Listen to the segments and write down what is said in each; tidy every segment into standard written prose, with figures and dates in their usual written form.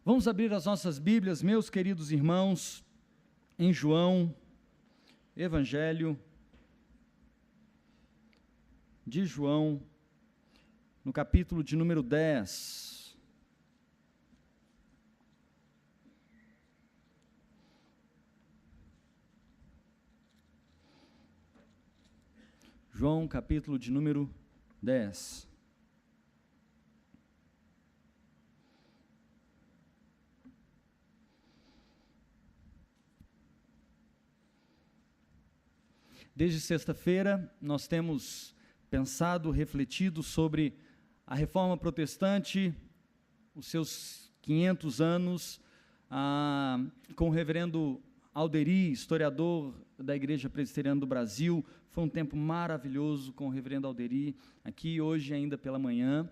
Vamos abrir as nossas Bíblias, meus queridos irmãos, em João, Evangelho de João, no capítulo de número 10. João, capítulo de número 10. Desde sexta-feira, nós temos pensado, refletido sobre a Reforma Protestante, os seus 500 anos, com o reverendo Alderi, historiador da Igreja Presbiteriana do Brasil. Foi um tempo maravilhoso com o reverendo Alderi, aqui hoje ainda pela manhã,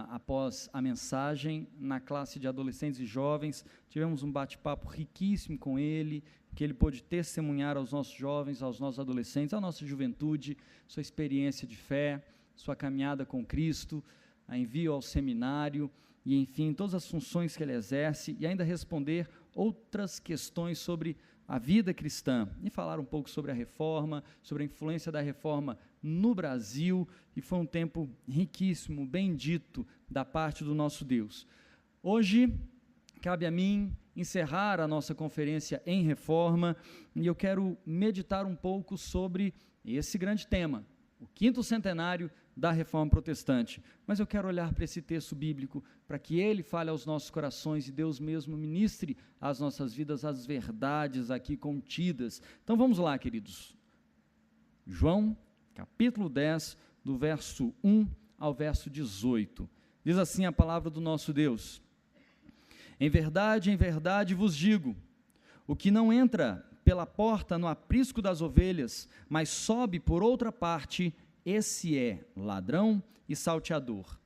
após a mensagem, na classe de adolescentes e jovens, tivemos um bate-papo riquíssimo com ele, que ele pôde testemunhar aos nossos jovens, aos nossos adolescentes, à nossa juventude, sua experiência de fé, sua caminhada com Cristo, a envio ao seminário, e enfim, todas as funções que ele exerce, e ainda responder outras questões sobre a vida cristã, e falar um pouco sobre a reforma, sobre a influência da reforma no Brasil, e foi um tempo riquíssimo, bendito, da parte do nosso Deus. Hoje, cabe a mim encerrar a nossa conferência em reforma, e eu quero meditar um pouco sobre esse grande tema, o 5º centenário da Reforma Protestante. Mas eu quero olhar para esse texto bíblico, para que ele fale aos nossos corações e Deus mesmo ministre às nossas vidas as verdades aqui contidas. Então vamos lá, queridos. João, capítulo 10, do verso 1 ao verso 18. Diz assim a palavra do nosso Deus: em verdade vos digo, o que não entra pela porta no aprisco das ovelhas, mas sobe por outra parte, esse é ladrão e salteador.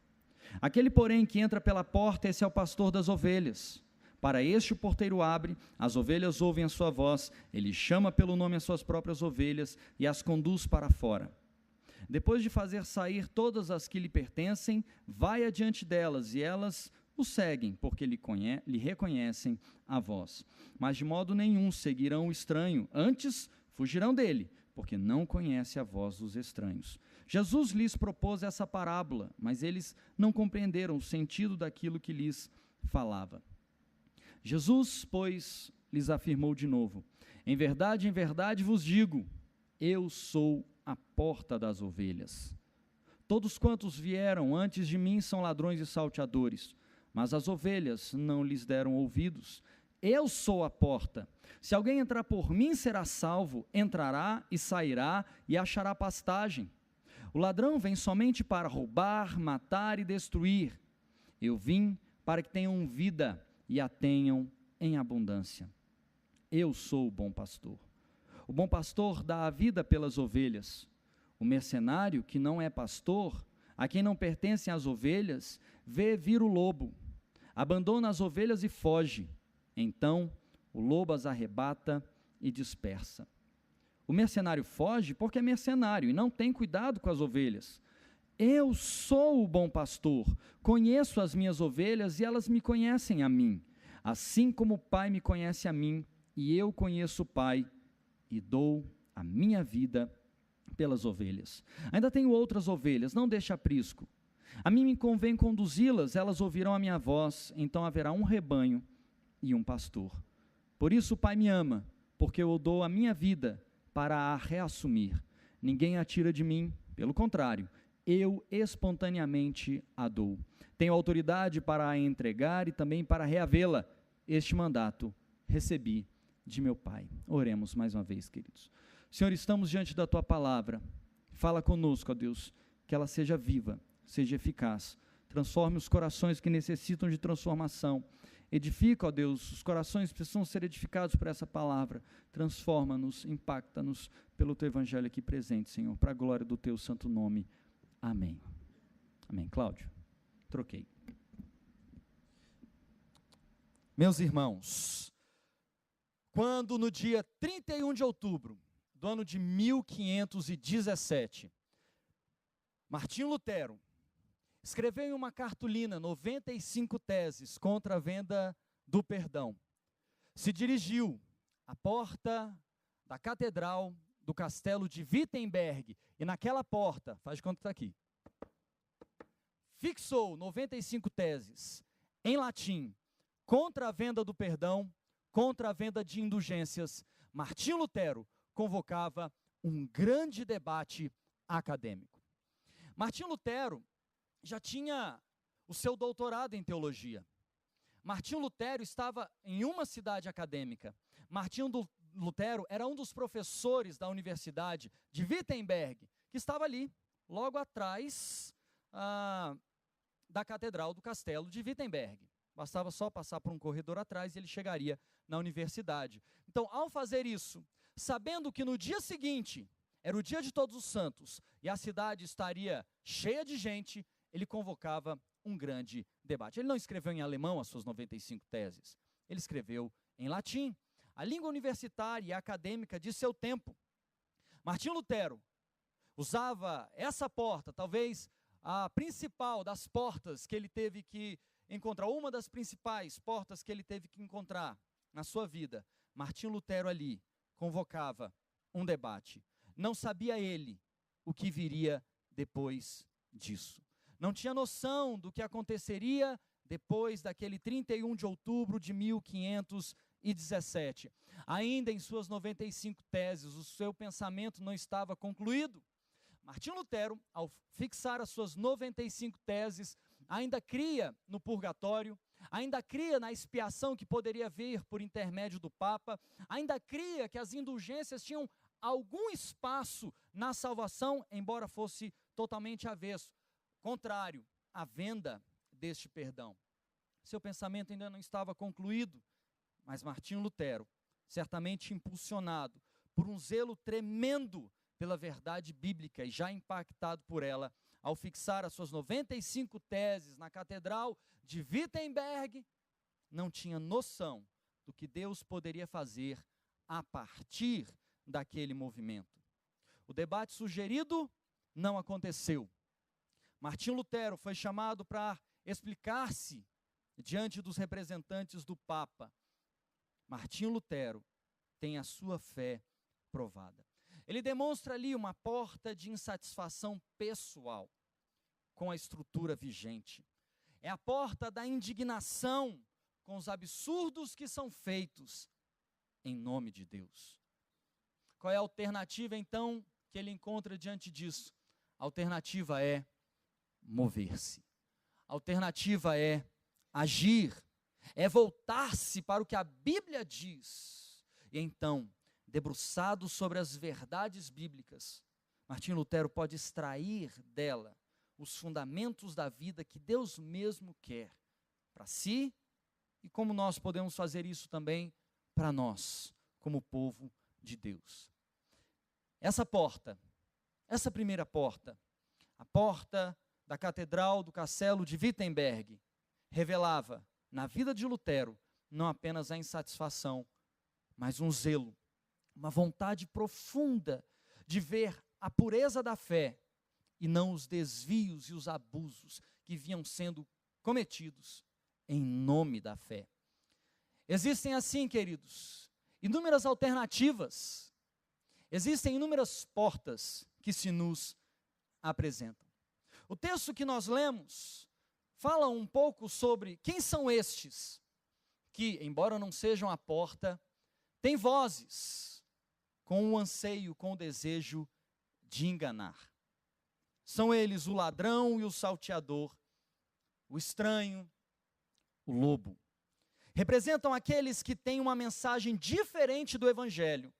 Aquele, porém, que entra pela porta, esse é o pastor das ovelhas. Para este o porteiro abre, as ovelhas ouvem a sua voz, ele chama pelo nome as suas próprias ovelhas e as conduz para fora. Depois de fazer sair todas as que lhe pertencem, vai adiante delas, e elas o seguem, porque lhe reconhecem a voz. Mas de modo nenhum seguirão o estranho, antes fugirão dele, porque não conhece a voz dos estranhos. Jesus lhes propôs essa parábola, mas eles não compreenderam o sentido daquilo que lhes falava. Jesus, pois, lhes afirmou de novo: em verdade vos digo, eu sou a porta das ovelhas. Todos quantos vieram antes de mim são ladrões e salteadores, mas as ovelhas não lhes deram ouvidos. Eu sou a porta. Se alguém entrar por mim, será salvo, entrará e sairá e achará pastagem. O ladrão vem somente para roubar, matar e destruir. Eu vim para que tenham vida e a tenham em abundância. Eu sou o bom pastor. O bom pastor dá a vida pelas ovelhas. O mercenário, que não é pastor, a quem não pertencem as ovelhas, vê vir o lobo, abandona as ovelhas e foge. Então o lobo as arrebata e dispersa. O mercenário foge porque é mercenário e não tem cuidado com as ovelhas. Eu sou o bom pastor, conheço as minhas ovelhas e elas me conhecem a mim, assim como o Pai me conhece a mim, e eu conheço o Pai e dou a minha vida pelas ovelhas. Ainda tenho outras ovelhas, não deixe aprisco. A mim me convém conduzi-las, elas ouvirão a minha voz, então haverá um rebanho e um pastor. Por isso o Pai me ama, porque eu dou a minha vida para a reassumir. Ninguém a tira de mim, pelo contrário, eu espontaneamente a dou. Tenho autoridade para a entregar e também para reavê-la. Este mandato recebi de meu Pai. Oremos mais uma vez, queridos. Senhor, estamos diante da Tua palavra. Fala conosco, ó Deus, que ela seja viva, seja eficaz, transforme os corações que necessitam de transformação, edifica, ó Deus, os corações que precisam ser edificados por essa palavra, transforma-nos, impacta-nos pelo Teu Evangelho aqui presente, Senhor, para a glória do Teu santo nome, amém. Amém. Cláudio, troquei. Meus irmãos, quando no dia 31 de outubro do ano de 1517, Martinho Lutero escreveu em uma cartolina 95 teses contra a venda do perdão. Se dirigiu à porta da catedral do castelo de Wittenberg, e naquela porta, faz de conta que está aqui, fixou 95 teses em latim contra a venda do perdão, contra a venda de indulgências. Martinho Lutero convocava um grande debate acadêmico. Martinho Lutero já tinha o seu doutorado em teologia. Martinho Lutero estava em uma cidade acadêmica. Martinho Lutero era um dos professores da Universidade de Wittenberg, que estava ali, logo atrás da Catedral do Castelo de Wittenberg. Bastava só passar por um corredor atrás e ele chegaria na universidade. Então, ao fazer isso, sabendo que no dia seguinte era o dia de Todos os Santos e a cidade estaria cheia de gente, ele convocava um grande debate. Ele não escreveu em alemão as suas 95 teses, ele escreveu em latim, a língua universitária e acadêmica de seu tempo. Martinho Lutero usava essa porta, talvez a principal das portas que ele teve que encontrar, uma das principais portas que ele teve que encontrar na sua vida. Martinho Lutero ali convocava um debate. Não sabia ele o que viria depois disso. Não tinha noção do que aconteceria depois daquele 31 de outubro de 1517. Ainda em suas 95 teses, o seu pensamento não estava concluído. Martinho Lutero, ao fixar as suas 95 teses, ainda cria no purgatório, ainda cria na expiação que poderia vir por intermédio do Papa, ainda cria que as indulgências tinham algum espaço na salvação, embora fosse totalmente avesso, contrário à venda deste perdão. Seu pensamento ainda não estava concluído, mas Martinho Lutero, certamente impulsionado por um zelo tremendo pela verdade bíblica e já impactado por ela, ao fixar as suas 95 teses na Catedral de Wittenberg, não tinha noção do que Deus poderia fazer a partir daquele movimento. O debate sugerido não aconteceu. Martinho Lutero foi chamado para explicar-se diante dos representantes do Papa. Martinho Lutero tem a sua fé provada. Ele demonstra ali uma porta de insatisfação pessoal com a estrutura vigente. É a porta da indignação com os absurdos que são feitos em nome de Deus. Qual é a alternativa, então, que ele encontra diante disso? A alternativa é mover-se. A alternativa é agir, é voltar-se para o que a Bíblia diz. E então, debruçado sobre as verdades bíblicas, Martinho Lutero pode extrair dela os fundamentos da vida que Deus mesmo quer para si, e como nós podemos fazer isso também para nós, como povo de Deus. Essa porta, essa primeira porta, a porta da Catedral do Castelo de Wittenberg, revelava na vida de Lutero não apenas a insatisfação, mas um zelo, uma vontade profunda de ver a pureza da fé e não os desvios e os abusos que vinham sendo cometidos em nome da fé. Existem assim, queridos, inúmeras alternativas, existem inúmeras portas que se nos apresentam. O texto que nós lemos fala um pouco sobre quem são estes que, embora não sejam a porta, têm vozes com o anseio, com o desejo de enganar. São eles o ladrão e o salteador, o estranho, o lobo. Representam aqueles que têm uma mensagem diferente do Evangelho.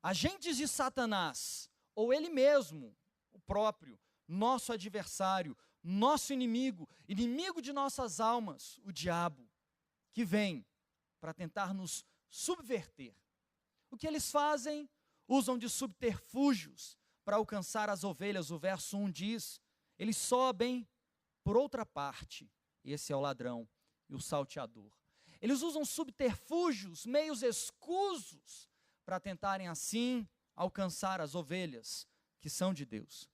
Agentes de Satanás, ou ele mesmo, o próprio, nosso adversário, nosso inimigo, inimigo de nossas almas, o diabo, que vem para tentar nos subverter. O que eles fazem? Usam de subterfúgios para alcançar as ovelhas. O verso 1 diz, eles sobem por outra parte. Esse é o ladrão e o salteador. Eles usam subterfúgios, meios escusos, para tentarem assim alcançar as ovelhas que são de Deus.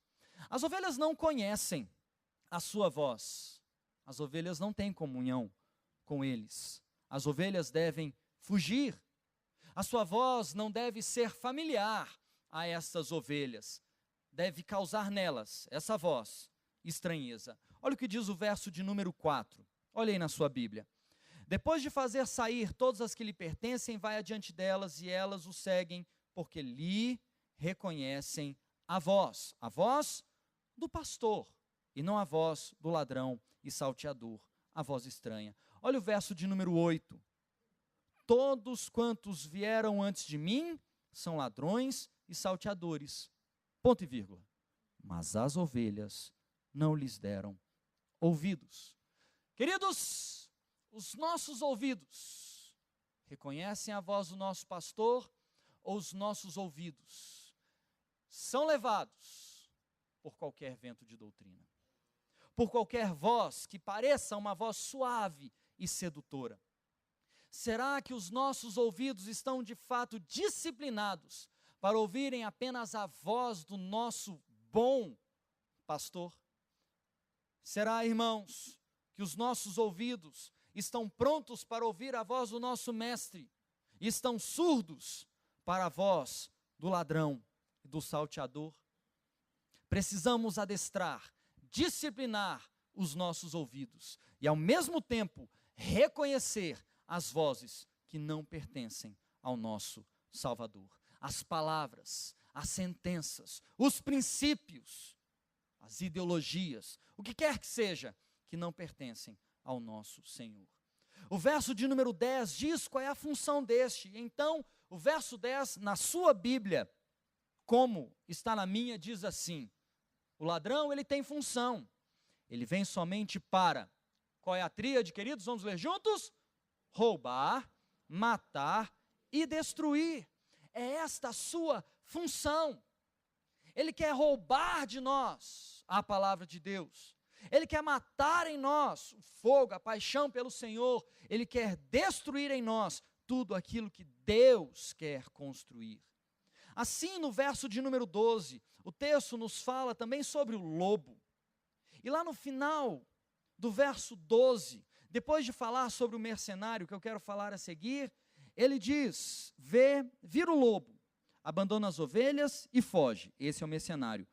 As ovelhas não conhecem a sua voz. As ovelhas não têm comunhão com eles. As ovelhas devem fugir. A sua voz não deve ser familiar a essas ovelhas. Deve causar nelas, essa voz, estranheza. Olha o que diz o verso de número 4. Olha aí na sua Bíblia. Depois de fazer sair todas as que lhe pertencem, vai adiante delas, e elas o seguem, porque lhe reconhecem a voz do pastor, e não a voz do ladrão e salteador, a voz estranha. Olha o verso de número 8. Todos quantos vieram antes de mim são ladrões e salteadores. Ponto e vírgula. Mas as ovelhas não lhes deram ouvidos. Queridos, os nossos ouvidos reconhecem a voz do nosso pastor, ou os nossos ouvidos são levados por qualquer vento de doutrina, por qualquer voz que pareça uma voz suave e sedutora? Será que os nossos ouvidos estão de fato disciplinados para ouvirem apenas a voz do nosso bom pastor? Será, irmãos, que os nossos ouvidos estão prontos para ouvir a voz do nosso mestre e estão surdos para a voz do ladrão e do salteador? Precisamos adestrar, disciplinar os nossos ouvidos e, ao mesmo tempo, reconhecer as vozes que não pertencem ao nosso Salvador. As palavras, as sentenças, os princípios, as ideologias, o que quer que seja, que não pertencem ao nosso Senhor. O verso de número 10 diz qual é a função deste. Então, o verso 10, na sua Bíblia, como está na minha, diz assim: o ladrão, ele tem função. Ele vem somente para, qual é a tríade, queridos? Vamos ler juntos? Roubar, matar e destruir. É esta a sua função. Ele quer roubar de nós a palavra de Deus. Ele quer matar em nós o fogo, a paixão pelo Senhor. Ele quer destruir em nós tudo aquilo que Deus quer construir. Assim, no verso de número 12, o texto nos fala também sobre o lobo. E lá no final do verso 12, depois de falar sobre o mercenário, que eu quero falar a seguir, ele diz: vira o lobo, abandona as ovelhas e foge. Esse é o mercenário.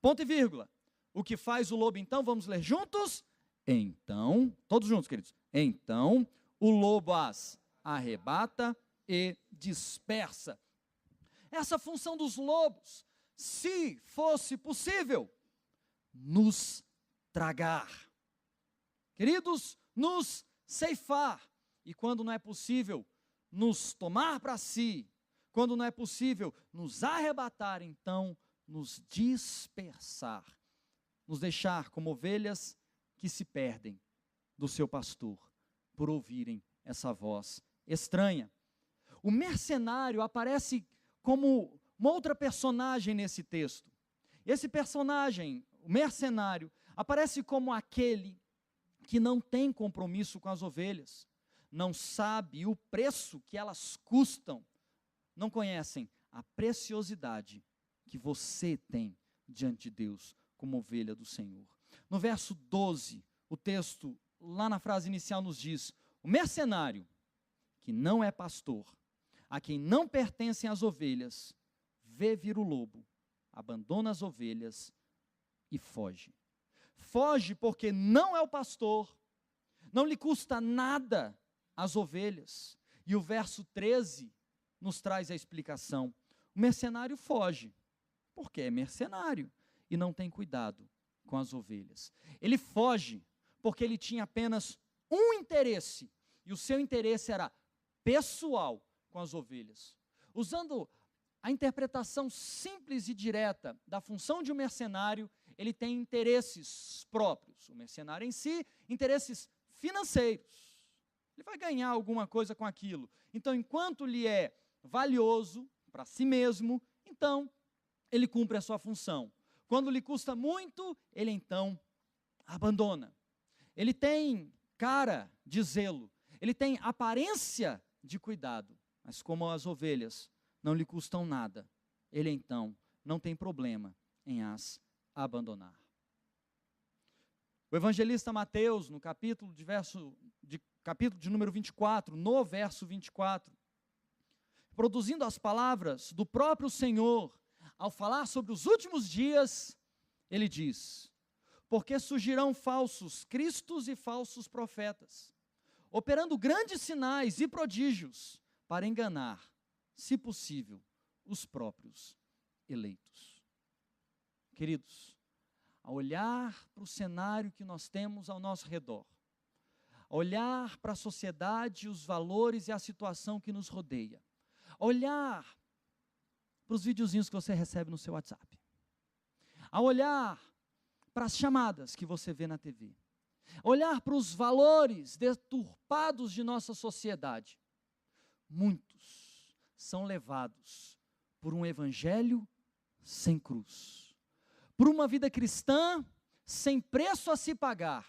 Ponto e vírgula. O que faz o lobo então? Vamos ler juntos? Então, todos juntos, queridos. Então, o lobo as arrebata e dispersa. Essa função dos lobos, se fosse possível, nos tragar. Queridos, nos ceifar. E quando não é possível, nos tomar para si. Quando não é possível, nos arrebatar, então, nos dispersar. Nos deixar como ovelhas que se perdem do seu pastor, por ouvirem essa voz estranha. O mercenário aparece como uma outra personagem nesse texto. Esse personagem, o mercenário, aparece como aquele que não tem compromisso com as ovelhas, não sabe o preço que elas custam, não conhecem a preciosidade que você tem diante de Deus como ovelha do Senhor. No verso 12, o texto, lá na frase inicial, nos diz: o mercenário, que não é pastor, a quem não pertencem as ovelhas, vê vir o lobo, abandona as ovelhas e foge. Foge porque não é o pastor, não lhe custa nada as ovelhas. E o verso 13 nos traz a explicação. O mercenário foge, porque é mercenário e não tem cuidado com as ovelhas. Ele foge porque ele tinha apenas um interesse, e o seu interesse era pessoal com as ovelhas. Usando a interpretação simples e direta da função de um mercenário, ele tem interesses próprios. O mercenário em si, interesses financeiros. Ele vai ganhar alguma coisa com aquilo. Então, enquanto lhe é valioso para si mesmo, então ele cumpre a sua função. Quando lhe custa muito, ele então abandona. Ele tem cara de zelo, ele tem aparência de cuidado, mas como as ovelhas não lhe custam nada, ele então não tem problema em as abandonar. O evangelista Mateus, no capítulo de número 24, no verso 24, produzindo as palavras do próprio Senhor, ao falar sobre os últimos dias, ele diz: porque surgirão falsos cristos e falsos profetas, operando grandes sinais e prodígios, para enganar, se possível, os próprios eleitos. Queridos, ao olhar para o cenário que nós temos ao nosso redor, ao olhar para a sociedade, os valores e a situação que nos rodeia, ao olhar para os videozinhos que você recebe no seu WhatsApp, ao olhar para as chamadas que você vê na TV, ao olhar para os valores deturpados de nossa sociedade, muitos são levados por um evangelho sem cruz, por uma vida cristã sem preço a se pagar,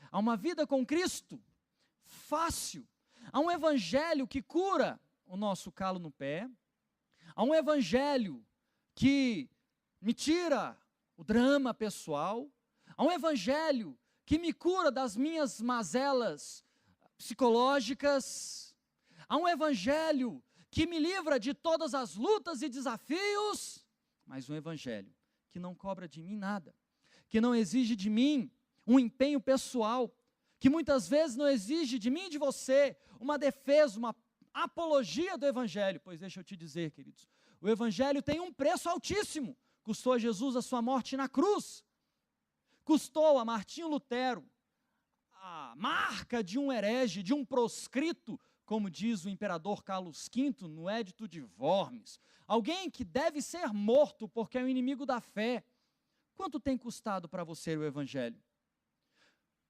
a uma vida com Cristo fácil, a um evangelho que cura o nosso calo no pé, a um evangelho que me tira o drama pessoal, a um evangelho que me cura das minhas mazelas psicológicas, a um evangelho que me livra de todas as lutas e desafios, mas um evangelho que não cobra de mim nada, que não exige de mim um empenho pessoal, que muitas vezes não exige de mim e de você uma defesa, uma apologia do evangelho. Pois deixa eu te dizer, queridos, o evangelho tem um preço altíssimo, custou a Jesus a sua morte na cruz, custou a Martinho Lutero a marca de um herege, de um proscrito, como diz o imperador Carlos V no Edito de Worms, alguém que deve ser morto porque é o inimigo da fé. Quanto tem custado para você o evangelho?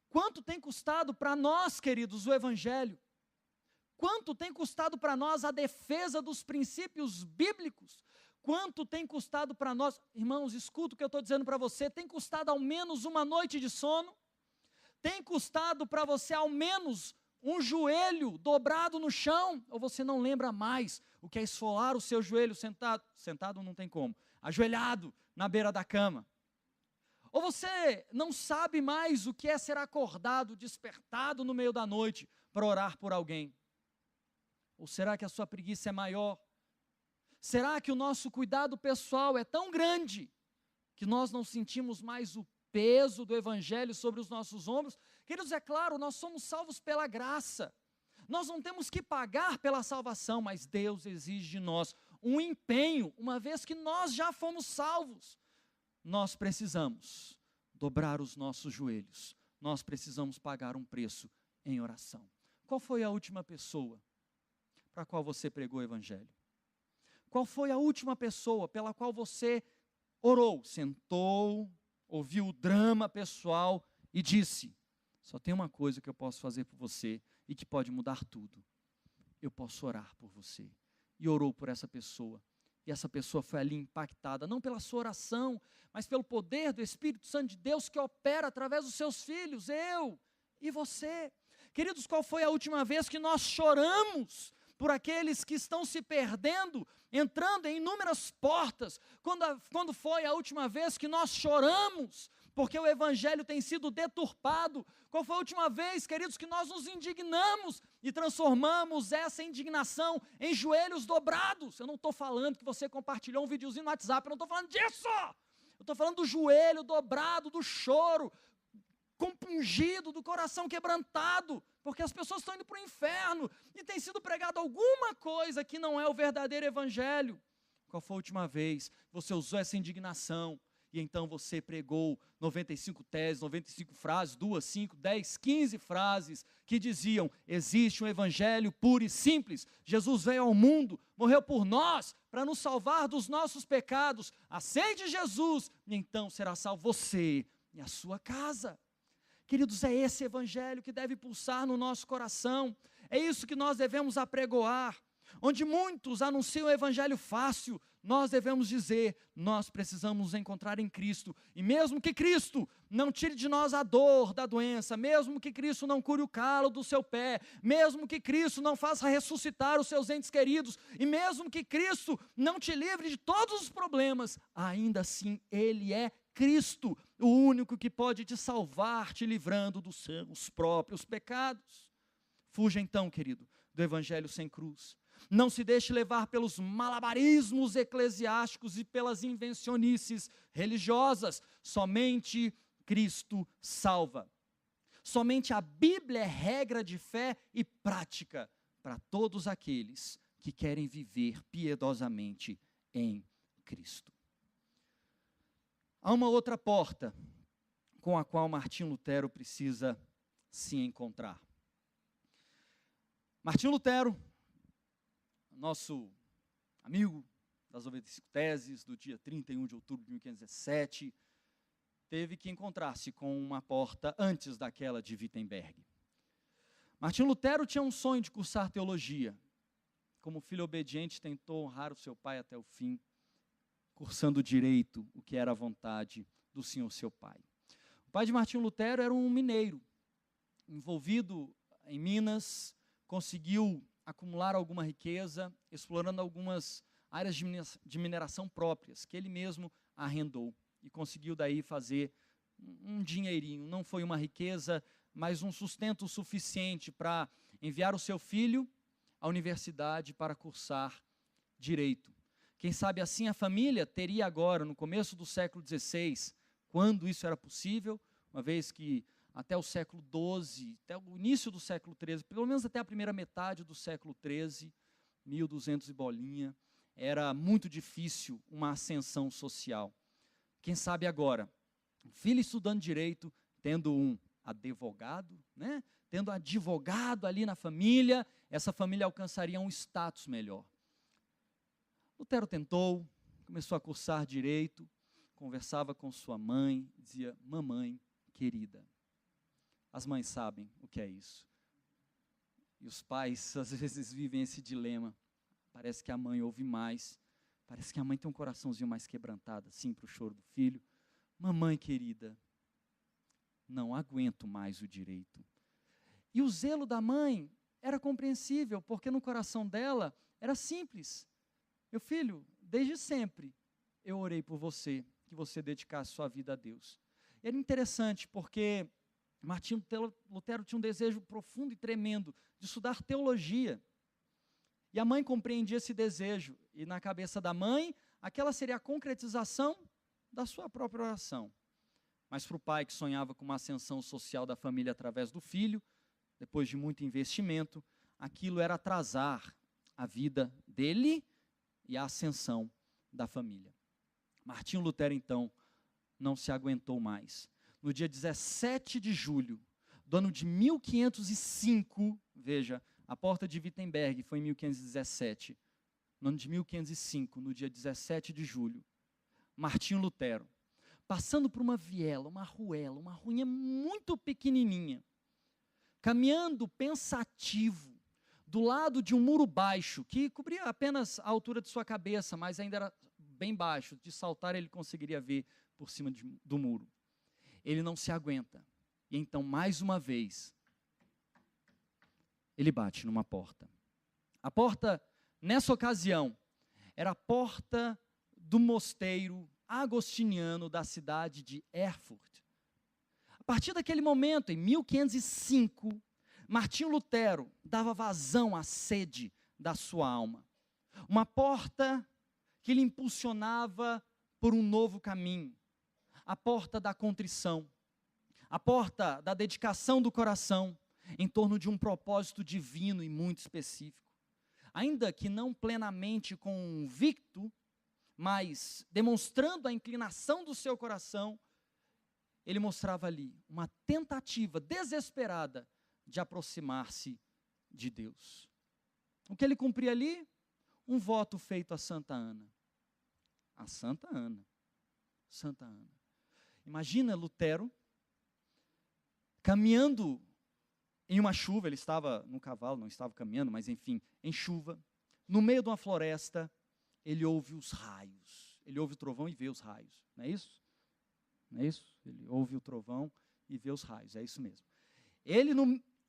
Quanto tem custado para nós, queridos, o evangelho? Quanto tem custado para nós a defesa dos princípios bíblicos? Quanto tem custado para nós? Irmãos, escuta o que eu estou dizendo para você. Tem custado ao menos uma noite de sono? Tem custado para você ao menos um joelho dobrado no chão? Ou você não lembra mais o que é esfolar o seu joelho sentado? Sentado não tem como. Ajoelhado na beira da cama. Ou você não sabe mais o que é ser acordado, despertado no meio da noite para orar por alguém? Ou será que a sua preguiça é maior? Será que o nosso cuidado pessoal é tão grande que nós não sentimos mais o peso do evangelho sobre os nossos ombros? Queridos, é claro, nós somos salvos pela graça. Nós não temos que pagar pela salvação, mas Deus exige de nós um empenho, uma vez que nós já fomos salvos. Nós precisamos dobrar os nossos joelhos, nós precisamos pagar um preço em oração. Qual foi a última pessoa para a qual você pregou o evangelho? Qual foi a última pessoa pela qual você orou, sentou, ouviu o drama pessoal e disse: só tem uma coisa que eu posso fazer por você e que pode mudar tudo. Eu posso orar por você. E orou por essa pessoa. E essa pessoa foi ali impactada, não pela sua oração, mas pelo poder do Espírito Santo de Deus que opera através dos seus filhos, eu e você. Queridos, qual foi a última vez que nós choramos por aqueles que estão se perdendo, entrando em inúmeras portas? Quando foi a última vez que nós choramos porque o evangelho tem sido deturpado? Qual foi a última vez, queridos, que nós nos indignamos e transformamos essa indignação em joelhos dobrados? Eu não estou falando que você compartilhou um videozinho no WhatsApp, eu não estou falando disso. Eu estou falando do joelho dobrado, do choro compungido, do coração quebrantado, porque as pessoas estão indo para o inferno e tem sido pregado alguma coisa que não é o verdadeiro evangelho. Qual foi a última vez que você usou essa indignação e então você pregou 95 teses, 95 frases, 2, 5, 10, 15 frases que diziam: existe um evangelho puro e simples, Jesus veio ao mundo, morreu por nós, para nos salvar dos nossos pecados, aceite Jesus, e então será salvo você e a sua casa. Queridos, é esse evangelho que deve pulsar no nosso coração, é isso que nós devemos apregoar. Onde muitos anunciam o evangelho fácil, nós devemos dizer: nós precisamos nos encontrar em Cristo, e mesmo que Cristo não tire de nós a dor da doença, mesmo que Cristo não cure o calo do seu pé, mesmo que Cristo não faça ressuscitar os seus entes queridos, e mesmo que Cristo não te livre de todos os problemas, ainda assim Ele é Cristo, o único que pode te salvar, te livrando dos seus próprios pecados. Fuja então, querido, do evangelho sem cruz. Não se deixe levar pelos malabarismos eclesiásticos e pelas invencionices religiosas. Somente Cristo salva. Somente a Bíblia é regra de fé e prática para todos aqueles que querem viver piedosamente em Cristo. Há uma outra porta com a qual Martinho Lutero precisa se encontrar. Martinho Lutero, nosso amigo das 95 teses, do dia 31 de outubro de 1517, teve que encontrar-se com uma porta antes daquela de Wittenberg. Martinho Lutero tinha um sonho de cursar teologia. Como filho obediente, tentou honrar o seu pai até o fim, cursando direito, o que era a vontade do senhor seu pai. O pai de Martinho Lutero era um mineiro, envolvido em Minas, conseguiu acumular alguma riqueza, explorando algumas áreas de mineração próprias, que ele mesmo arrendou, e conseguiu daí fazer um dinheirinho. Não foi uma riqueza, mas um sustento suficiente para enviar o seu filho à universidade para cursar direito. Quem sabe assim a família teria agora, no começo do século XVI, quando isso era possível, uma vez que até o século XII, até o início do século XIII, pelo menos até a primeira metade do século XIII, 1200 e bolinha, era muito difícil uma ascensão social. Quem sabe agora, um filho estudando direito, tendo um advogado, né? Tendo advogado ali na família, essa família alcançaria um status melhor. Lutero tentou, começou a cursar direito, conversava com sua mãe, dizia: mamãe querida. As mães sabem o que é isso. E os pais, às vezes, vivem esse dilema. Parece que a mãe ouve mais. Parece que a mãe tem um coraçãozinho mais quebrantado, assim, para o choro do filho. Mamãe querida, não aguento mais o direito. E o zelo da mãe era compreensível, porque no coração dela era simples. Meu filho, desde sempre eu orei por você, que você dedicasse sua vida a Deus. E era interessante, porque Martinho Lutero tinha um desejo profundo e tremendo de estudar teologia. E a mãe compreendia esse desejo. E na cabeça da mãe, aquela seria a concretização da sua própria oração. Mas para o pai, que sonhava com uma ascensão social da família através do filho, depois de muito investimento, aquilo era atrasar a vida dele e a ascensão da família. Martinho Lutero, então, não se aguentou mais. No dia 17 de julho do ano de 1505, veja, a porta de Wittenberg foi em 1517, no ano de 1505, no dia 17 de julho, Martinho Lutero, passando por uma viela, uma ruinha muito pequenininha, caminhando pensativo, do lado de um muro baixo, que cobria apenas a altura de sua cabeça, mas ainda era bem baixo, de saltar ele conseguiria ver por cima do muro. Ele não se aguenta, e então, mais uma vez, ele bate numa porta. A porta, nessa ocasião, era a porta do mosteiro agostiniano da cidade de Erfurt. A partir daquele momento, em 1505, Martinho Lutero dava vazão à sede da sua alma. Uma porta que lhe impulsionava por um novo caminho. A porta da contrição. A porta da dedicação do coração em torno de um propósito divino e muito específico. Ainda que não plenamente convicto, mas demonstrando a inclinação do seu coração, ele mostrava ali uma tentativa desesperada de aproximar-se de Deus. O que ele cumpria ali? Um voto feito a Santa Ana. A Santa Ana. Santa Ana. Imagina Lutero caminhando em uma chuva, ele estava no cavalo, não estava caminhando, mas enfim, em chuva, no meio de uma floresta, ele ouve os raios. Ele ouve o trovão e vê os raios. Não é isso? Não é isso? Ele ouve o trovão e vê os raios, é isso mesmo.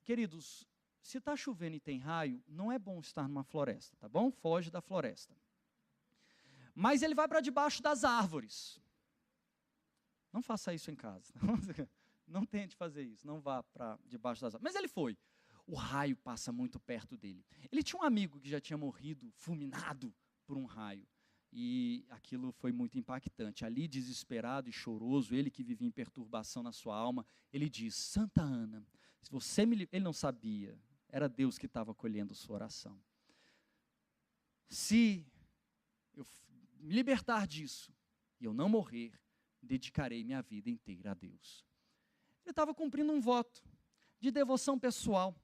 Queridos, se está chovendo e tem raio, não é bom estar numa floresta, tá bom? Foge da floresta. Mas ele vai para debaixo das árvores. Não faça isso em casa. Não tente fazer isso, não vá para debaixo das árvores. Mas ele foi. O raio passa muito perto dele. Ele tinha um amigo que já tinha morrido, fulminado por um raio. E aquilo foi muito impactante. Ali, desesperado e choroso, ele que vivia em perturbação na sua alma, ele diz: Santa Ana, se você me... Ele não sabia, era Deus que estava acolhendo sua oração. Se eu me libertar disso e eu não morrer, dedicarei minha vida inteira a Deus. Ele estava cumprindo um voto de devoção pessoal,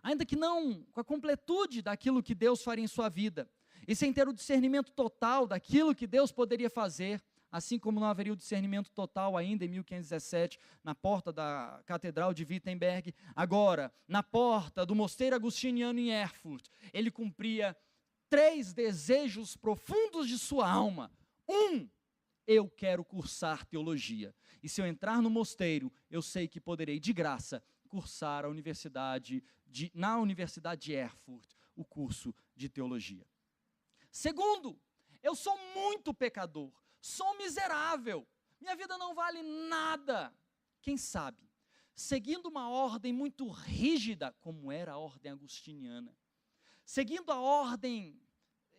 ainda que não com a completude daquilo que Deus faria em sua vida, e sem ter o discernimento total daquilo que Deus poderia fazer, assim como não haveria o discernimento total ainda em 1517, na porta da Catedral de Wittenberg. Agora, na porta do Mosteiro Agustiniano em Erfurt, ele cumpria 3 desejos profundos de sua alma. Eu quero cursar teologia, e se eu entrar no mosteiro, eu sei que poderei de graça cursar na Universidade de Erfurt, o curso de teologia. Segundo, eu sou muito pecador, sou miserável, minha vida não vale nada. Quem sabe, seguindo uma ordem muito rígida, como era a ordem agustiniana, seguindo a ordem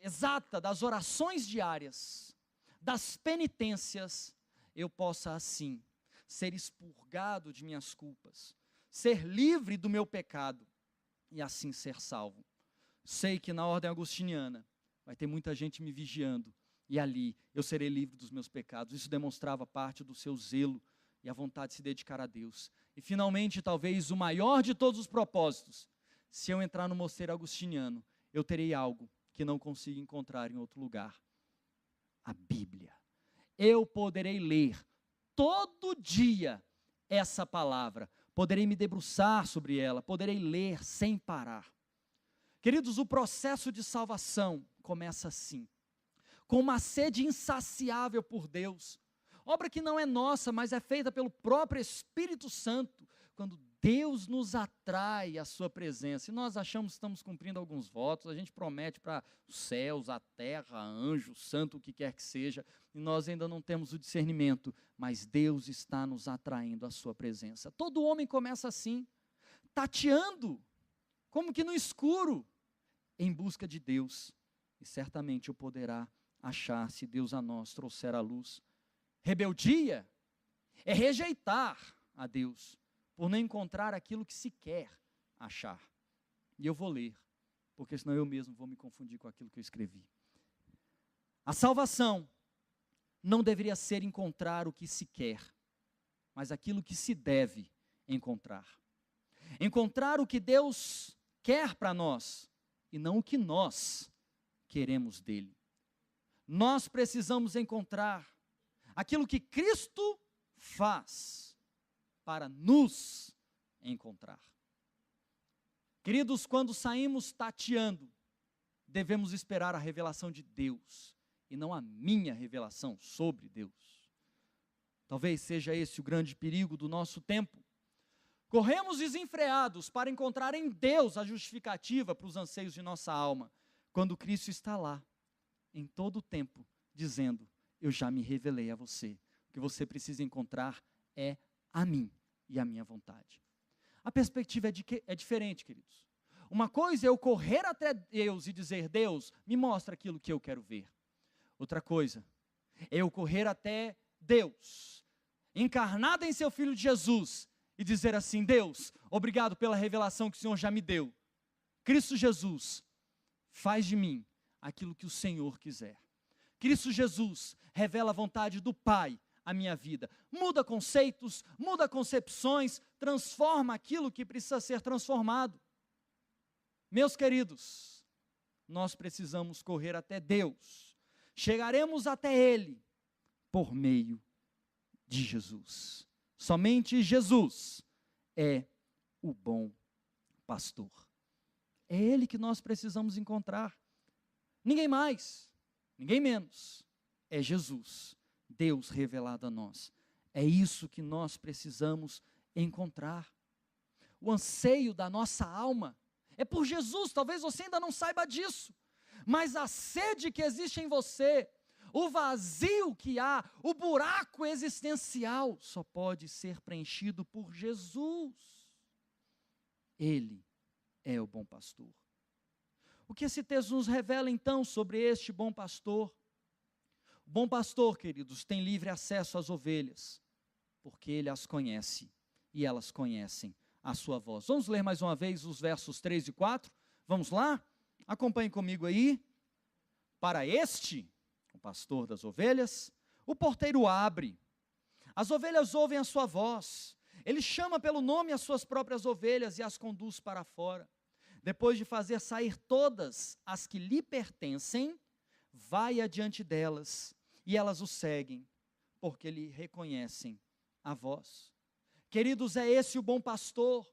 exata das orações diárias, das penitências, eu possa assim ser expurgado de minhas culpas, ser livre do meu pecado e assim ser salvo. Sei que na ordem agustiniana vai ter muita gente me vigiando, e ali eu serei livre dos meus pecados. Isso demonstrava parte do seu zelo e a vontade de se dedicar a Deus. E finalmente, talvez o maior de todos os propósitos: se eu entrar no mosteiro agustiniano, eu terei algo que não consigo encontrar em outro lugar: a Bíblia. Eu poderei ler todo dia essa palavra, poderei me debruçar sobre ela, poderei ler sem parar. Queridos, o processo de salvação começa assim, com uma sede insaciável por Deus, obra que não é nossa, mas é feita pelo próprio Espírito Santo, quando Deus nos atrai à sua presença, e nós achamos que estamos cumprindo alguns votos, a gente promete para os céus, a terra, anjo, santo, o que quer que seja, e nós ainda não temos o discernimento, mas Deus está nos atraindo à sua presença. Todo homem começa assim, tateando, como que no escuro, em busca de Deus, e certamente o poderá achar se Deus a nós trouxer a luz. Rebeldia é rejeitar a Deus, por não encontrar aquilo que se quer achar. E eu vou ler, porque senão eu mesmo vou me confundir com aquilo que eu escrevi. A salvação não deveria ser encontrar o que se quer, mas aquilo que se deve encontrar. Encontrar o que Deus quer para nós, e não o que nós queremos dele. Nós precisamos encontrar aquilo que Cristo faz para nos encontrar. Queridos, quando saímos tateando, devemos esperar a revelação de Deus, e não a minha revelação sobre Deus. Talvez seja esse o grande perigo do nosso tempo. Corremos desenfreados para encontrar em Deus a justificativa para os anseios de nossa alma, quando Cristo está lá, em todo o tempo, dizendo: eu já me revelei a você, o que você precisa encontrar é a mim e a minha vontade. A perspectiva é diferente, queridos. Uma coisa é eu correr até Deus e dizer: Deus, me mostra aquilo que eu quero ver. Outra coisa é eu correr até Deus, encarnado em seu Filho Jesus, e dizer assim: Deus, obrigado pela revelação que o Senhor já me deu. Cristo Jesus, faz de mim aquilo que o Senhor quiser. Cristo Jesus revela a vontade do Pai à minha vida. Muda conceitos, muda concepções, transforma aquilo que precisa ser transformado. Meus queridos, nós precisamos correr até Deus. Chegaremos até Ele por meio de Jesus. Somente Jesus é o bom pastor. É Ele que nós precisamos encontrar. Ninguém mais, ninguém menos. É Jesus, Deus revelado a nós. É isso que nós precisamos encontrar. O anseio da nossa alma é por Jesus. Talvez você ainda não saiba disso, mas a sede que existe em você, O vazio que há, o buraco existencial, só pode ser preenchido por Jesus. Ele é o bom pastor. O que esse texto nos revela então sobre este bom pastor? O bom pastor, queridos, tem livre acesso às ovelhas, porque ele as conhece e elas conhecem a sua voz. Vamos ler mais uma vez os versos 3 e 4? Vamos lá? Acompanhe comigo aí. Para este, o pastor das ovelhas, o porteiro abre. As ovelhas ouvem a sua voz. Ele chama pelo nome as suas próprias ovelhas e as conduz para fora. Depois de fazer sair todas as que lhe pertencem, vai adiante delas, e elas o seguem, porque lhe reconhecem a voz. Queridos, é esse o bom pastor,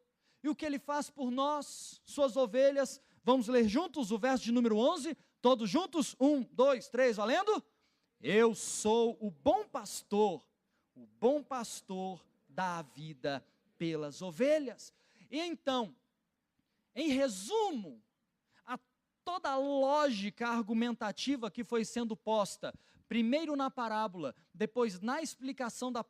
e o que ele faz por nós, suas ovelhas. Vamos ler juntos o verso de número 11, todos juntos, 1, 2, 3, valendo? Eu sou o bom pastor dá a vida pelas ovelhas. E então, em resumo, a toda a lógica argumentativa que foi sendo posta, primeiro na parábola, depois na explicação da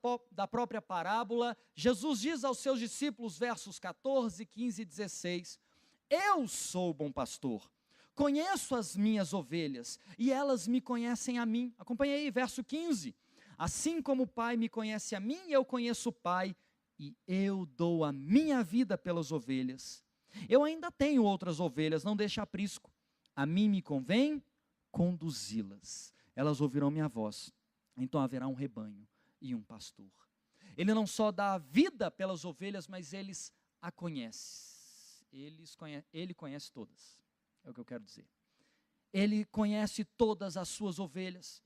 própria parábola, Jesus diz aos seus discípulos, versos 14, 15 e 16, eu sou o bom pastor, conheço as minhas ovelhas, e elas me conhecem a mim. Acompanhe aí, verso 15, assim como o Pai me conhece a mim, eu conheço o Pai, e eu dou a minha vida pelas ovelhas. Eu ainda tenho outras ovelhas, não deixe aprisco. A mim me convém conduzi-las. Elas ouvirão minha voz. Então haverá um rebanho e um pastor. Ele não só dá a vida pelas ovelhas, mas eles a conhecem. Ele conhece todas. É o que eu quero dizer. Ele conhece todas as suas ovelhas.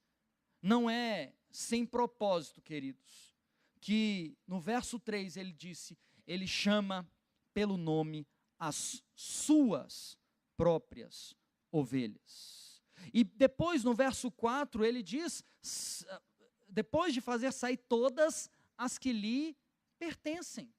Não é sem propósito, queridos, que no verso 3 ele disse, ele chama pelo nome as suas próprias ovelhas. E depois no verso 4 ele diz, depois de fazer sair todas as que lhe pertencem.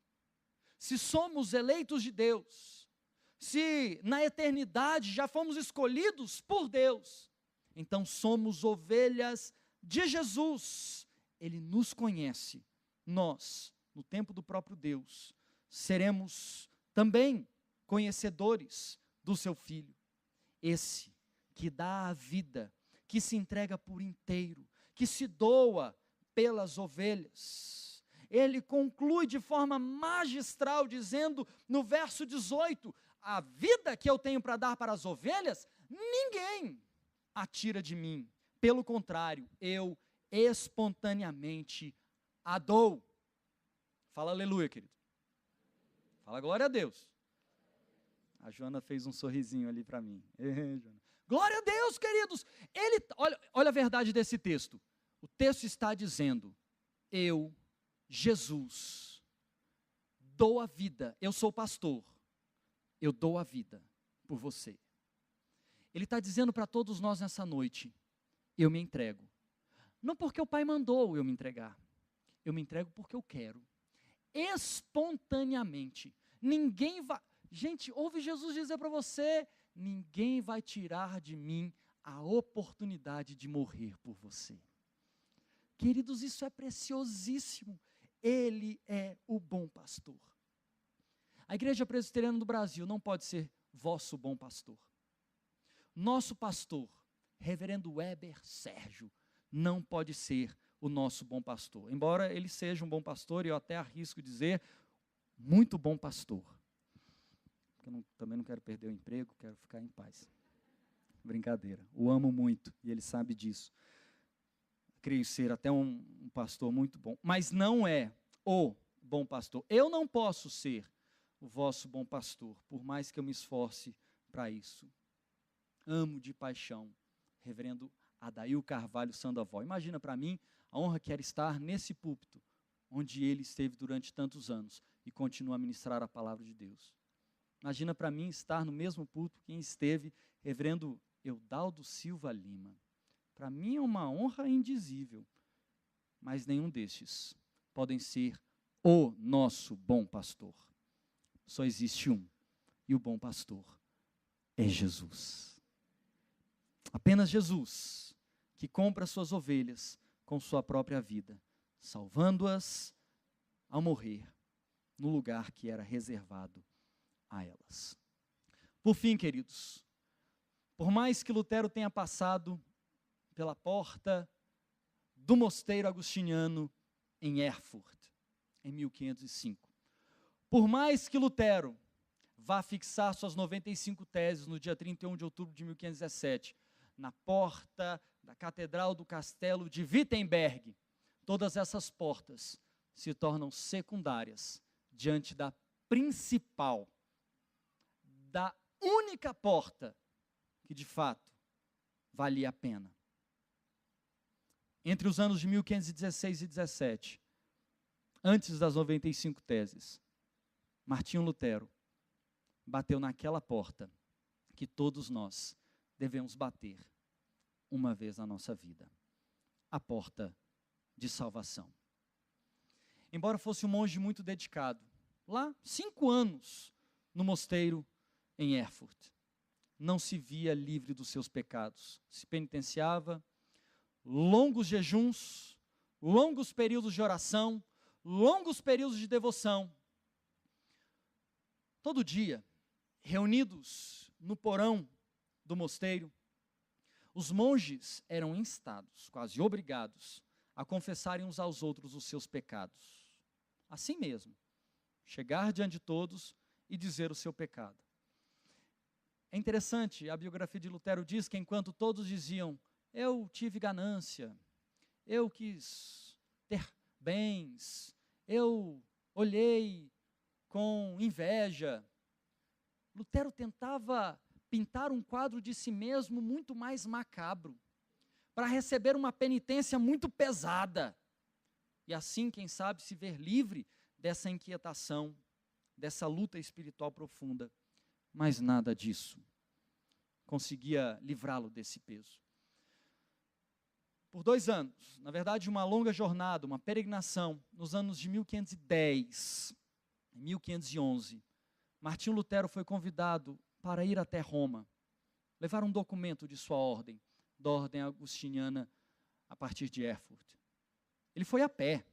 Se somos eleitos de Deus, se na eternidade já fomos escolhidos por Deus, então somos ovelhas de Jesus. Ele nos conhece. Nós, no tempo do próprio Deus, seremos também conhecedores do seu Filho, esse que dá a vida, que se entrega por inteiro, que se doa pelas ovelhas. Ele conclui de forma magistral, dizendo no verso 18, a vida que eu tenho para dar para as ovelhas, ninguém a tira de mim, pelo contrário, eu espontaneamente a dou. Fala aleluia, querido. Fala glória a Deus. A Joana fez um sorrisinho ali para mim. Glória a Deus, queridos. Olha a verdade desse texto. O texto está dizendo, eu, Jesus, dou a vida. Eu sou pastor. Eu dou a vida por você. Ele está dizendo para todos nós nessa noite, eu me entrego. Não porque o Pai mandou eu me entregar. Eu me entrego porque eu quero. Espontaneamente. Ninguém vai... Gente, ouve Jesus dizer para você, ninguém vai tirar de mim a oportunidade de morrer por você. Queridos, isso é preciosíssimo. Ele é o bom pastor. A Igreja Presbiteriana do Brasil não pode ser vosso bom pastor. Nosso pastor, reverendo Weber Sérgio, não pode ser o nosso bom pastor. Embora ele seja um bom pastor, e eu até arrisco dizer, muito bom pastor. Eu também não quero perder o emprego, quero ficar em paz. Brincadeira. O amo muito, e ele sabe disso. Creio ser até um pastor muito bom, mas não é o bom pastor. Eu não posso ser o vosso bom pastor, por mais que eu me esforce para isso. Amo de paixão, reverendo Adail Carvalho Sandoval. Imagina para mim a honra que era estar nesse púlpito, onde ele esteve durante tantos anos e continua a ministrar a palavra de Deus. Imagina para mim estar no mesmo púlpito que esteve reverendo Eudaldo Silva Lima. Para mim é uma honra indizível, mas nenhum destes podem ser o nosso bom pastor. Só existe um, e o bom pastor é Jesus. Apenas Jesus que compra suas ovelhas com sua própria vida, salvando-as ao morrer no lugar que era reservado a elas. Por fim, queridos, por mais que Lutero tenha passado pela porta do mosteiro agostiniano em Erfurt, em 1505, por mais que Lutero vá fixar suas 95 teses no dia 31 de outubro de 1517, na porta da Catedral do Castelo de Wittenberg, todas essas portas se tornam secundárias diante da principal, da única porta que de fato valia a pena. Entre os anos de 1516 e 17, antes das 95 teses, Martinho Lutero bateu naquela porta que todos nós devemos bater uma vez na nossa vida, a porta de salvação. Embora fosse um monge muito dedicado, lá 5 anos no mosteiro em Erfurt, não se via livre dos seus pecados, se penitenciava, longos jejuns, longos períodos de oração, longos períodos de devoção. Todo dia, reunidos no porão do mosteiro, os monges eram instados, quase obrigados, a confessarem uns aos outros os seus pecados. Assim mesmo, chegar diante de todos e dizer o seu pecado. É interessante, a biografia de Lutero diz que enquanto todos diziam, eu tive ganância, eu quis ter bens, eu olhei com inveja, Lutero tentava pintar um quadro de si mesmo muito mais macabro, para receber uma penitência muito pesada, e assim, quem sabe, se ver livre dessa inquietação, dessa luta espiritual profunda. Mas nada disso conseguia livrá-lo desse peso. Por 2 anos, na verdade uma longa jornada, uma peregrinação, nos anos de 1510 e 1511, Martinho Lutero foi convidado para ir até Roma, levar um documento de sua ordem, da ordem agostiniana a partir de Erfurt. Ele foi a pé,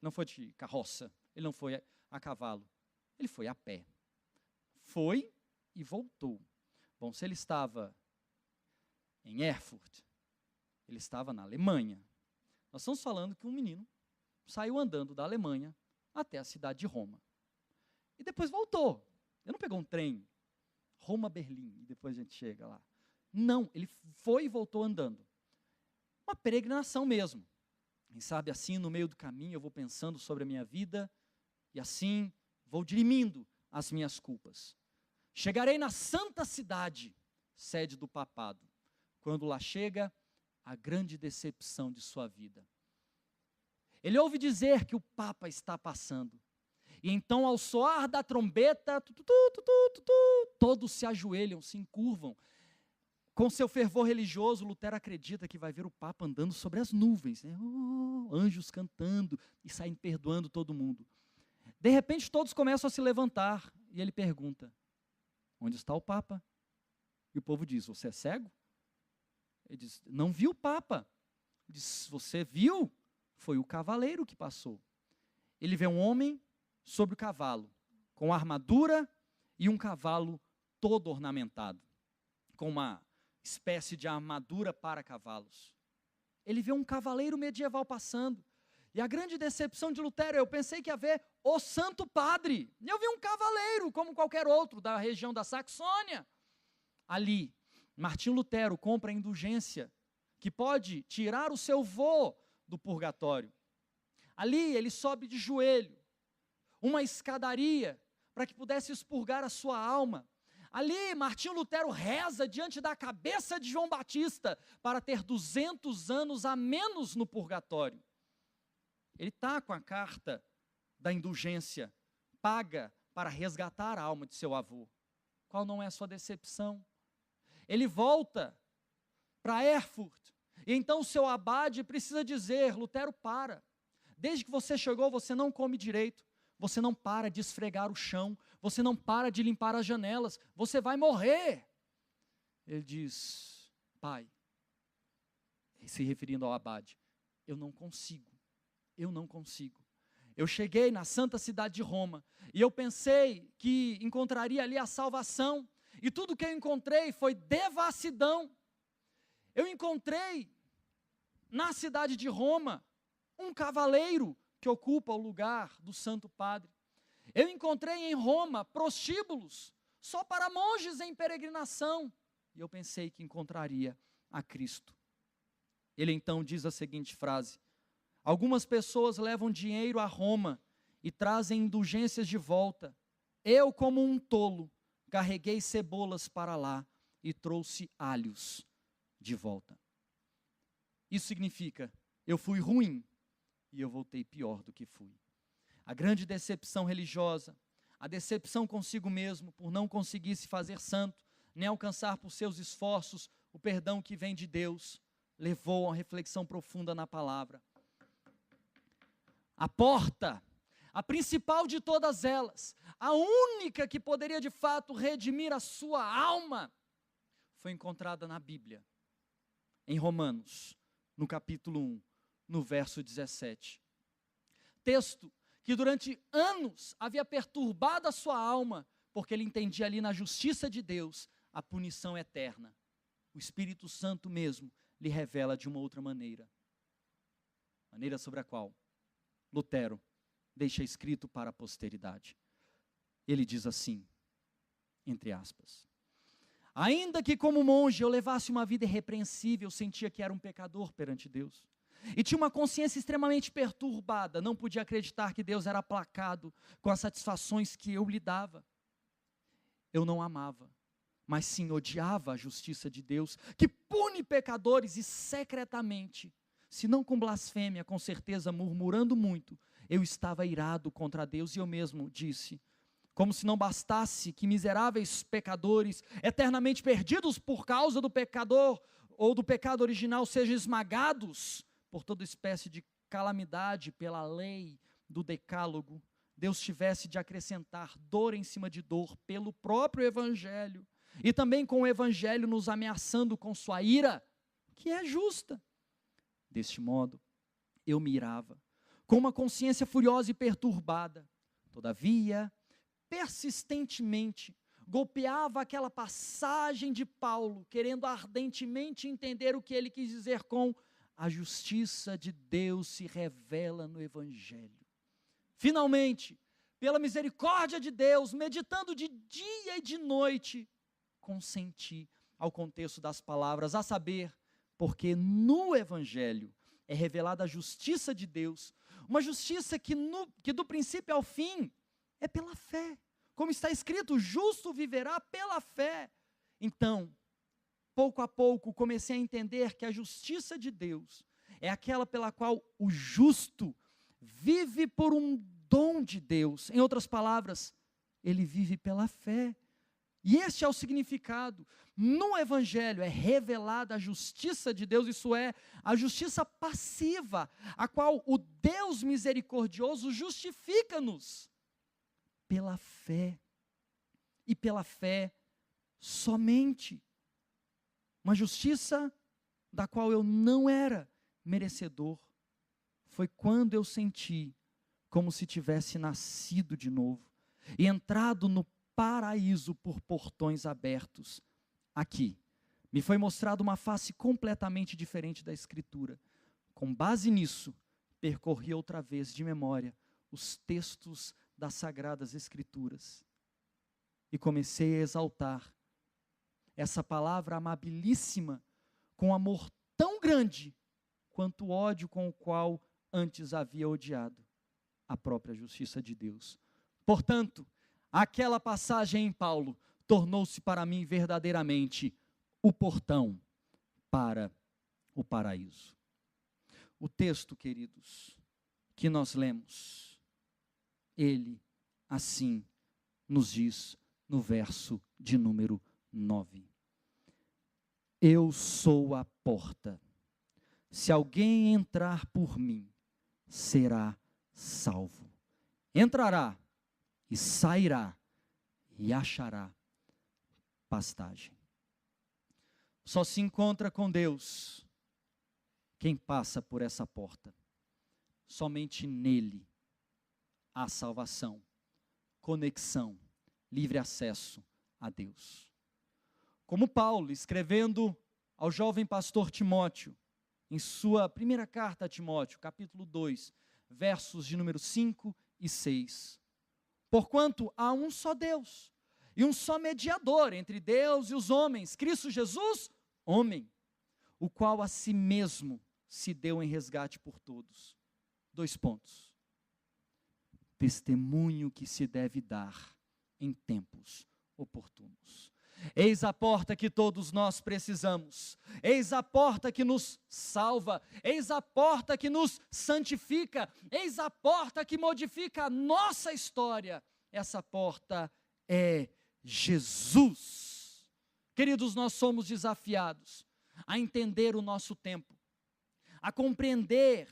não foi de carroça, ele não foi a cavalo, ele foi a pé. Foi e voltou. Bom, se ele estava em Erfurt, ele estava na Alemanha. Nós estamos falando que um menino saiu andando da Alemanha até a cidade de Roma. E depois voltou. Ele não pegou um trem, Roma-Berlim, e depois a gente chega lá. Não, ele foi e voltou andando. Uma peregrinação mesmo. Quem sabe assim, no meio do caminho, eu vou pensando sobre a minha vida, e assim vou dirimindo as minhas culpas. Chegarei na santa cidade, sede do papado. Quando lá chega, a grande decepção de sua vida. Ele ouve dizer que o Papa está passando. E então, ao soar da trombeta, todos se ajoelham, se encurvam. Com seu fervor religioso, Lutero acredita que vai ver o Papa andando sobre as nuvens, né? Anjos cantando e saindo perdoando todo mundo. De repente, todos começam a se levantar e ele pergunta, onde está o Papa? E o povo diz, você é cego? Ele diz, não vi o Papa. Ele diz, você viu? Foi o cavaleiro que passou. Ele vê um homem sobre o cavalo, com armadura e um cavalo todo ornamentado, com uma espécie de armadura para cavalos. Ele vê um cavaleiro medieval passando, e a grande decepção de Lutero, eu pensei que ia ver o Santo Padre, e eu vi um cavaleiro, como qualquer outro, da região da Saxônia. Ali, Martinho Lutero compra a indulgência, que pode tirar o seu vô do purgatório. Ali, ele sobe de joelho, uma escadaria, para que pudesse expurgar a sua alma. Ali, Martinho Lutero reza diante da cabeça de João Batista, para ter 200 anos a menos no purgatório. Ele está com a carta da indulgência, paga para resgatar a alma de seu avô. Qual não é a sua decepção? Ele volta para Erfurt, e então o seu abade precisa dizer, Lutero, para. Desde que você chegou, você não come direito. Você não para de esfregar o chão, você não para de limpar as janelas, você vai morrer. Ele diz, pai, se referindo ao abade, eu não consigo. Eu cheguei na santa cidade de Roma, e eu pensei que encontraria ali a salvação, e tudo que eu encontrei foi devassidão. Eu encontrei na cidade de Roma um cavaleiro que ocupa o lugar do Santo Padre. Eu encontrei em Roma prostíbulos só para monges em peregrinação, e eu pensei que encontraria a Cristo. Ele então diz a seguinte frase: algumas pessoas levam dinheiro a Roma e trazem indulgências de volta. Eu, como um tolo, carreguei cebolas para lá e trouxe alhos de volta. Isso significa, eu fui ruim e eu voltei pior do que fui. A grande decepção religiosa, a decepção consigo mesmo por não conseguir se fazer santo, nem alcançar por seus esforços o perdão que vem de Deus, levou a uma reflexão profunda na palavra. A porta, a principal de todas elas, a única que poderia de fato redimir a sua alma, foi encontrada na Bíblia, em Romanos, no capítulo 1, no verso 17. Texto que durante anos havia perturbado a sua alma, porque ele entendia ali na justiça de Deus a punição eterna. O Espírito Santo mesmo lhe revela de uma outra maneira sobre a qual Lutero deixa escrito para a posteridade. Ele diz assim, entre aspas: ainda que como monge eu levasse uma vida irrepreensível, eu sentia que era um pecador perante Deus, e tinha uma consciência extremamente perturbada, não podia acreditar que Deus era aplacado com as satisfações que eu lhe dava. Eu não amava, mas sim odiava a justiça de Deus, que pune pecadores e secretamente, se não com blasfêmia, com certeza murmurando muito, eu estava irado contra Deus, e eu mesmo disse, como se não bastasse que miseráveis pecadores, eternamente perdidos por causa do pecador, ou do pecado original, sejam esmagados por toda espécie de calamidade, pela lei do decálogo, Deus tivesse de acrescentar dor em cima de dor, pelo próprio Evangelho, e também com o Evangelho nos ameaçando com sua ira, que é justa. Deste modo, eu me irava, com uma consciência furiosa e perturbada. Todavia, persistentemente, golpeava aquela passagem de Paulo, querendo ardentemente entender o que ele quis dizer com a justiça de Deus se revela no Evangelho. Finalmente, pela misericórdia de Deus, meditando de dia e de noite, consenti ao contexto das palavras, a saber, porque no Evangelho é revelada a justiça de Deus, uma justiça que do princípio ao fim é pela fé, como está escrito, o justo viverá pela fé. Então, pouco a pouco, comecei a entender que a justiça de Deus é aquela pela qual o justo vive por um dom de Deus. Em outras palavras, ele vive pela fé. E este é o significado. No Evangelho é revelada a justiça de Deus, isso é, a justiça passiva, a qual o Deus misericordioso justifica-nos pela fé. E pela fé somente. Uma justiça da qual eu não era merecedor. Foi quando eu senti como se tivesse nascido de novo e entrado no paraíso por portões abertos. Aqui, me foi mostrada uma face completamente diferente da Escritura. Com base nisso, percorri outra vez de memória os textos das Sagradas Escrituras e comecei a exaltar essa palavra amabilíssima, com amor tão grande quanto o ódio com o qual antes havia odiado a própria justiça de Deus. Portanto, aquela passagem em Paulo tornou-se para mim verdadeiramente o portão para o paraíso. O texto, queridos, que nós lemos, ele assim nos diz no verso de número 9. Eu sou a porta. Se alguém entrar por mim, será salvo. Entrará e sairá e achará pastagem. Só se encontra com Deus quem passa por essa porta. Somente nele há salvação, conexão, livre acesso a Deus. Como Paulo, escrevendo ao jovem pastor Timóteo, em sua primeira carta a Timóteo, capítulo 2, versos de número 5 e 6. Porquanto há um só Deus, e um só mediador entre Deus e os homens, Cristo Jesus, homem, o qual a si mesmo se deu em resgate por todos. 2 pontos. Testemunho que se deve dar em tempos oportunos. Eis a porta que todos nós precisamos, eis a porta que nos salva, eis a porta que nos santifica, eis a porta que modifica a nossa história. Essa porta é Jesus. Queridos, nós somos desafiados a entender o nosso tempo, a compreender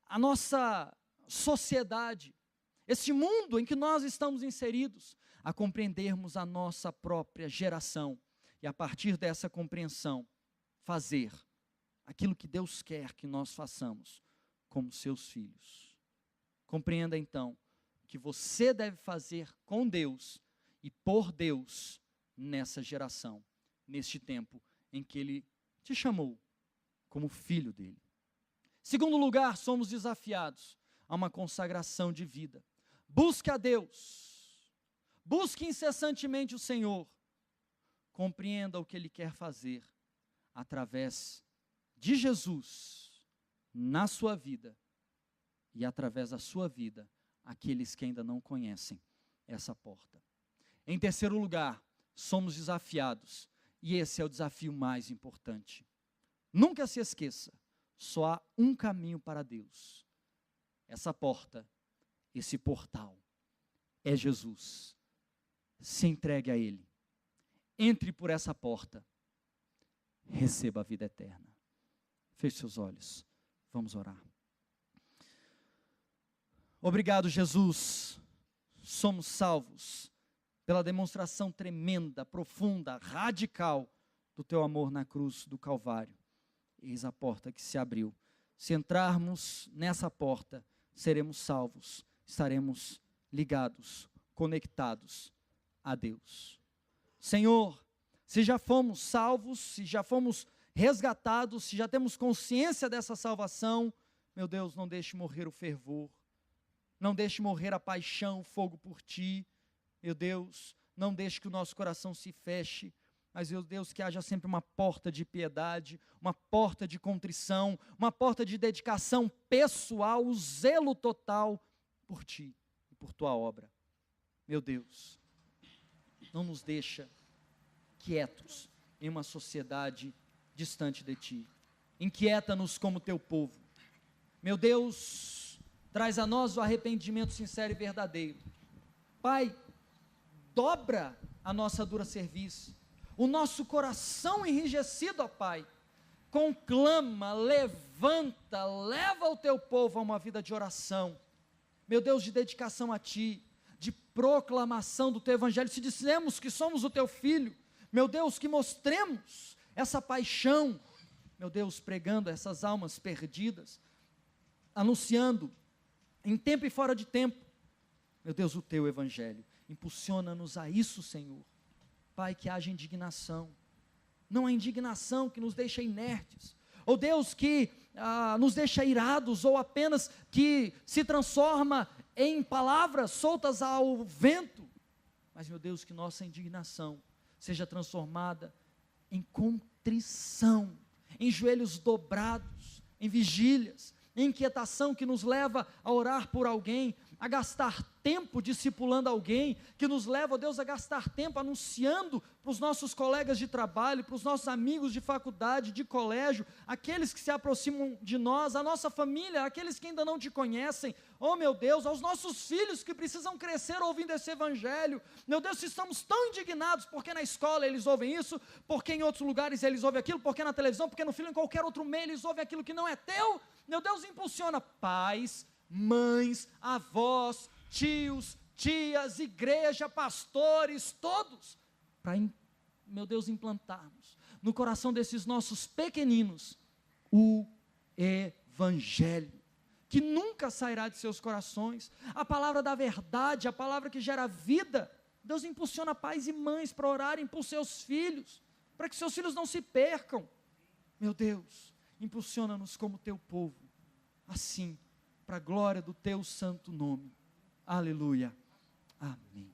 a nossa sociedade, esse mundo em que nós estamos inseridos, a compreendermos a nossa própria geração e a partir dessa compreensão fazer aquilo que Deus quer que nós façamos como seus filhos. Compreenda então que você deve fazer com Deus e por Deus nessa geração, neste tempo em que Ele te chamou como filho dele. Segundo lugar, somos desafiados a uma consagração de vida. Busque a Deus. Busque incessantemente o Senhor, compreenda o que Ele quer fazer, através de Jesus, na sua vida, e através da sua vida, aqueles que ainda não conhecem essa porta. Em terceiro lugar, somos desafiados, e esse é o desafio mais importante. Nunca se esqueça, só há um caminho para Deus. Essa porta, esse portal, é Jesus. Se entregue a Ele, entre por essa porta, receba a vida eterna. Feche seus olhos, vamos orar. Obrigado, Jesus, somos salvos pela demonstração tremenda, profunda, radical do Teu amor na cruz do Calvário. Eis a porta que se abriu. Se entrarmos nessa porta, seremos salvos, estaremos ligados, conectados a Deus. Senhor, se já fomos salvos, se já fomos resgatados, se já temos consciência dessa salvação, meu Deus, não deixe morrer o fervor, não deixe morrer a paixão, o fogo por Ti, meu Deus, não deixe que o nosso coração se feche, mas, meu Deus, que haja sempre uma porta de piedade, uma porta de contrição, uma porta de dedicação pessoal, o zelo total por Ti e por Tua obra. Meu Deus, não nos deixa quietos em uma sociedade distante de Ti. Inquieta-nos como Teu povo. Meu Deus, traz a nós o arrependimento sincero e verdadeiro. Pai, dobra a nossa dura cerviz, o nosso coração enrijecido, ó Pai, conclama, levanta, leva o Teu povo a uma vida de oração, meu Deus, de dedicação a Ti, de proclamação do Teu Evangelho. Se dissemos que somos o Teu Filho, meu Deus, que mostremos essa paixão, meu Deus, pregando essas almas perdidas, anunciando em tempo e fora de tempo, meu Deus, o Teu Evangelho. Impulsiona-nos a isso, Senhor. Pai, que haja indignação, não a indignação que nos deixa inertes, ou Deus, que nos deixa irados, ou apenas que se transforma em palavras soltas ao vento, mas, meu Deus, que nossa indignação seja transformada em contrição, em joelhos dobrados, em vigílias, em inquietação que nos leva a orar por alguém, a gastar tempo discipulando alguém, que nos leva, ó Deus, a gastar tempo anunciando para os nossos colegas de trabalho, para os nossos amigos de faculdade, de colégio, aqueles que se aproximam de nós, a nossa família, aqueles que ainda não Te conhecem, oh meu Deus, aos nossos filhos que precisam crescer ouvindo esse Evangelho. Meu Deus, se estamos tão indignados, porque na escola eles ouvem isso, porque em outros lugares eles ouvem aquilo, porque na televisão, porque no filme, em qualquer outro meio eles ouvem aquilo que não é Teu, meu Deus, impulsiona pais, mães, avós, tios, tias, igreja, pastores, todos, para, meu Deus, implantarmos no coração desses nossos pequeninos o Evangelho, que nunca sairá de seus corações, a palavra da verdade, a palavra que gera vida. Deus impulsiona pais e mães para orarem por seus filhos, para que seus filhos não se percam. Meu Deus, impulsiona-nos como teu povo, assim, para a glória do teu santo nome. Aleluia. Amém.